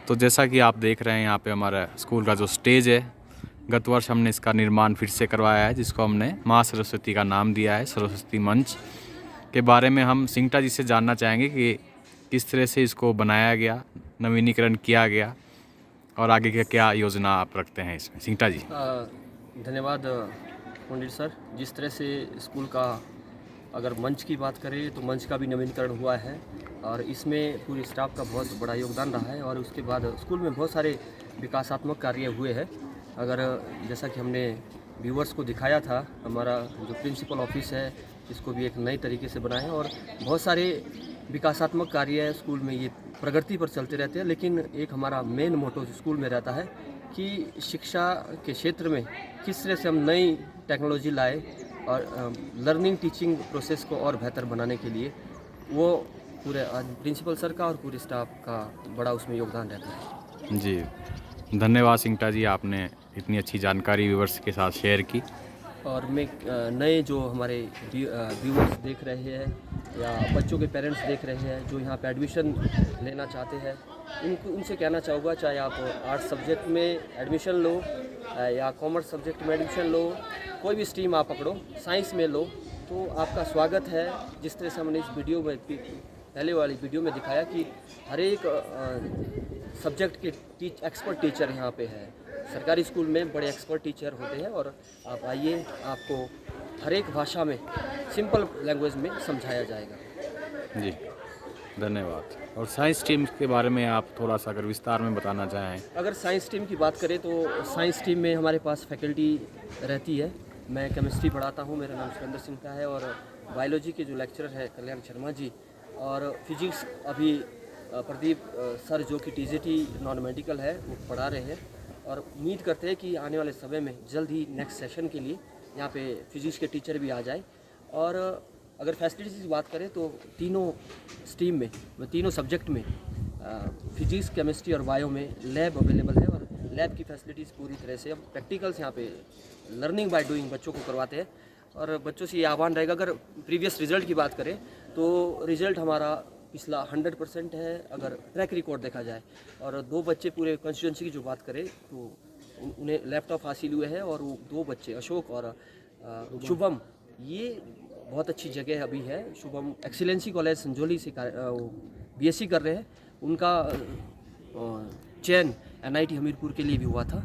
तो जैसा कि आप देख रहे हैं यहाँ पे हमारा स्कूल का जो स्टेज है, गत वर्ष हमने इसका निर्माण फिर से करवाया है, जिसको हमने माँ सरस्वती का नाम दिया है। सरस्वती मंच के बारे में हम सिंगटा जी से जानना चाहेंगे कि किस तरह से इसको बनाया गया, नवीनीकरण किया गया और आगे की क्या योजना आप रखते हैं इसमें। सिंगटा जी। धन्यवाद पंडित सर। जिस तरह से स्कूल का अगर मंच की बात करें तो मंच का भी नवीनीकरण हुआ है और इसमें पूरे स्टाफ का बहुत बड़ा योगदान रहा है। और उसके बाद स्कूल में बहुत सारे विकासात्मक कार्य हुए हैं। अगर जैसा कि हमने व्यूअर्स को दिखाया था, हमारा जो प्रिंसिपल ऑफिस है इसको भी एक नई तरीके से बनाया है और बहुत सारे विकासात्मक कार्य स्कूल में ये प्रगति पर चलते रहते हैं। लेकिन एक हमारा मेन मोटो स्कूल में रहता है कि शिक्षा के क्षेत्र में किस तरह से हम नई टेक्नोलॉजी लाए और लर्निंग टीचिंग प्रोसेस को और बेहतर बनाने के लिए वो पूरे प्रिंसिपल सर का और पूरे स्टाफ का बड़ा उसमें योगदान रहता है। जी, धन्यवाद सिंगटा जी, आपने इतनी अच्छी जानकारी व्यूअर्स के साथ शेयर की। और मैं नए जो हमारे व्यूअर्स देख रहे हैं या बच्चों के पेरेंट्स देख रहे हैं जो यहाँ पे एडमिशन लेना चाहते हैं, उनसे कहना चाहूँगा, चाहे आप आर्ट्स सब्जेक्ट में एडमिशन लो या कॉमर्स सब्जेक्ट में एडमिशन लो, कोई भी स्ट्रीम आप पकड़ो, साइंस में लो, तो आपका स्वागत है। जिस तरह से हमने इस वीडियो में पहले वाली वीडियो में दिखाया कि हर एक सब्जेक्ट के एक्सपर्ट टीचर यहाँ पे है। सरकारी स्कूल में बड़े एक्सपर्ट टीचर होते हैं और आप आइए, आपको हर एक भाषा में सिंपल लैंग्वेज में समझाया जाएगा। जी, धन्यवाद। और साइंस स्ट्रीम के बारे में आप थोड़ा सा अगर विस्तार में बताना चाहें। अगर साइंस स्ट्रीम की बात करें तो साइंस स्ट्रीम में हमारे पास फैकल्टी रहती है। मैं केमिस्ट्री पढ़ाता हूँ, मेरा नाम सुरेंद्र सिंह का है, और बायोलॉजी के जो लेक्चरर है कल्याण शर्मा जी, और फिजिक्स अभी प्रदीप सर जो कि टीजीटी नॉन मेडिकल है वो पढ़ा रहे हैं। और उम्मीद करते हैं कि आने वाले समय में जल्द ही नेक्स्ट सेशन के लिए यहाँ पे फिजिक्स के टीचर भी आ जाए। और अगर फैसिलिटीज़ की बात करें तो तीनों स्ट्रीम में, तीनों सब्जेक्ट में फिजिक्स, केमिस्ट्री और बायो में लैब अवेलेबल है और लैब की फैसिलिटीज़ पूरी तरह से, अब प्रैक्टिकल्स यहाँ पे लर्निंग बाय डूइंग बच्चों को करवाते हैं। और बच्चों से ये आह्वान रहेगा, अगर प्रीवियस रिज़ल्ट की बात करें तो रिज़ल्ट हमारा पिछला 100% है अगर ट्रैक रिकॉर्ड देखा जाए। और 2 बच्चे पूरे कंस्टिट्यूंसी की जो बात करें तो उन्हें लैपटॉप हासिल हुए हैं, और वो 2 बच्चे अशोक और शुभम, ये बहुत अच्छी जगह अभी है। शुभम एक्सीलेंसी कॉलेज संजौली से बीएससी कर रहे हैं। उनका चयन एनआईटी हमीरपुर के लिए भी हुआ था,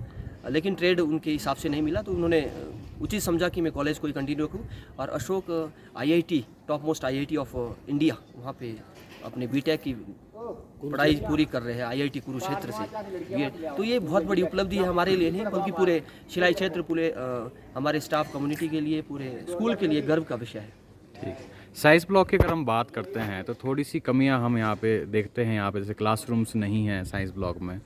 लेकिन ट्रेड उनके हिसाब से नहीं मिला, तो उन्होंने उचित समझा कि मैं कॉलेज को ही कंटिन्यू करूँ। और Ashok IIT, top most IIT of India, वहाँ पे अपने बीटेक की पढ़ाई पूरी कर रहे हैं आईआईटी कुरुक्षेत्र से। तो ये बहुत बड़ी उपलब्धि है हमारे लिए, नहीं बल्कि पूरे शिलाई क्षेत्र, पूरे हमारे स्टाफ कम्युनिटी के लिए, पूरे स्कूल के लिए गर्व का विषय है। ठीक, साइंस ब्लॉक की अगर हम बात करते हैं तो थोड़ी सी कमियां हम यहाँ पे देखते हैं। यहाँ पे जैसे क्लासरूम्स नहीं हैं साइंस ब्लॉक में,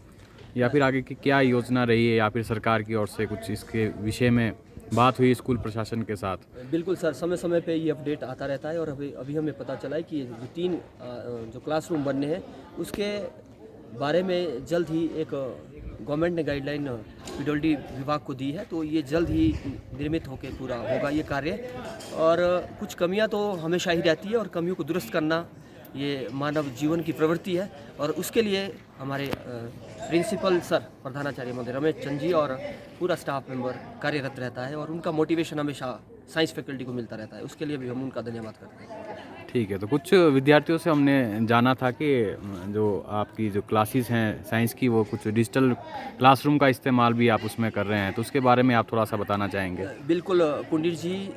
या फिर आगे की क्या योजना रही है, या फिर सरकार की ओर से कुछ इसके विषय में बात हुई स्कूल प्रशासन के साथ? बिल्कुल सर, समय समय पे ये अपडेट आता रहता है। और अभी हमें पता चला है कि जो 3 जो क्लासरूम बनने हैं उसके बारे में जल्द ही एक गवर्नमेंट ने गाइडलाइन पीडब्ल्यूडी विभाग को दी है, तो ये जल्द ही निर्मित होकर पूरा होगा ये कार्य। और कुछ कमियां तो हमेशा ही रहती है और कमियों को दुरुस्त करना ये मानव जीवन की प्रवृत्ति है। और उसके लिए हमारे प्रिंसिपल सर, प्रधानाचार्य महोदय रमेश चंद जी और पूरा स्टाफ मेंबर कार्यरत रहता है, और उनका मोटिवेशन हमेशा साइंस फैकल्टी को मिलता रहता है। उसके लिए भी हम उनका धन्यवाद करते हैं। ठीक है, तो कुछ विद्यार्थियों से हमने जाना था कि जो आपकी जो क्लासेस हैं साइंस की, वो कुछ डिजिटल क्लासरूम का इस्तेमाल भी आप उसमें कर रहे हैं, तो उसके बारे में आप थोड़ा सा बताना चाहेंगे? बिल्कुल पंडित जी,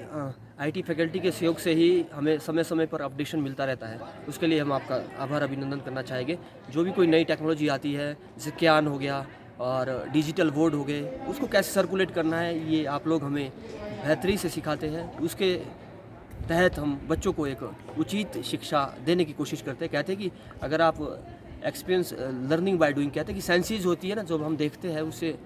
आईटी फैकल्टी के सहयोग से ही हमें समय समय पर अपडेशन मिलता रहता है। उसके लिए हम आपका आभार अभिनंदन करना चाहेंगे। जो भी कोई नई टेक्नोलॉजी आती है, जैसे क्यान हो गया और डिजिटल बोर्ड हो गए, उसको कैसे सर्कुलेट करना है ये आप लोग हमें बेहतरी से सिखाते हैं। उसके तहत हम बच्चों को एक उचित शिक्षा देने की कोशिश करते हैं। कहते हैं कि अगर आप एक्सपीरियंस लर्निंग बाय डूइंग, कहते हैं कि सेंसेस होती है ना, जब हम देखते हैं उससे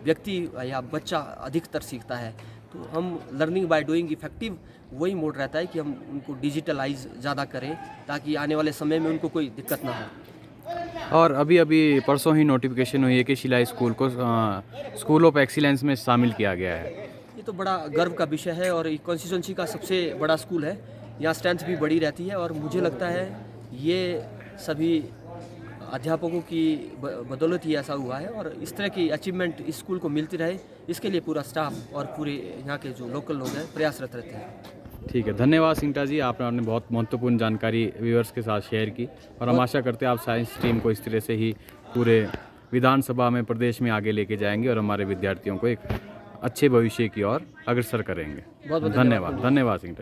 व्यक्ति या बच्चा अधिकतर सीखता है। तो हम लर्निंग बाय डूइंग इफेक्टिव वही मोड रहता है कि हम उनको डिजिटलाइज ज़्यादा करें ताकि आने वाले समय में उनको कोई दिक्कत ना हो। और अभी परसों ही नोटिफिकेशन हुई है कि शिलाई स्कूल को स्कूल ऑफ एक्सीलेंस में शामिल किया गया है। ये तो बड़ा गर्व का विषय है और कॉन्स्टिट्यूंसी का सबसे बड़ा स्कूल है। यहाँ स्ट्रेंथ भी बड़ी रहती है और मुझे लगता है ये सभी अध्यापकों की बदौलत ही ऐसा हुआ है, और इस तरह की अचीवमेंट इस स्कूल को मिलती रहे, इसके लिए पूरा स्टाफ और पूरे यहाँ के जो लोकल लोग हैं प्रयासरत रहते हैं। ठीक है, धन्यवाद सिंगटा जी, आपने बहुत महत्वपूर्ण जानकारी व्यूअर्स के साथ शेयर की, और हम आशा करते हैं आप साइंस स्ट्रीम को इस तरह से ही पूरे विधानसभा में, प्रदेश में आगे लेके जाएंगे और हमारे विद्यार्थियों को एक अच्छे भविष्य की ओर अग्रसर करेंगे। बहुत धन्यवाद सिंगटा।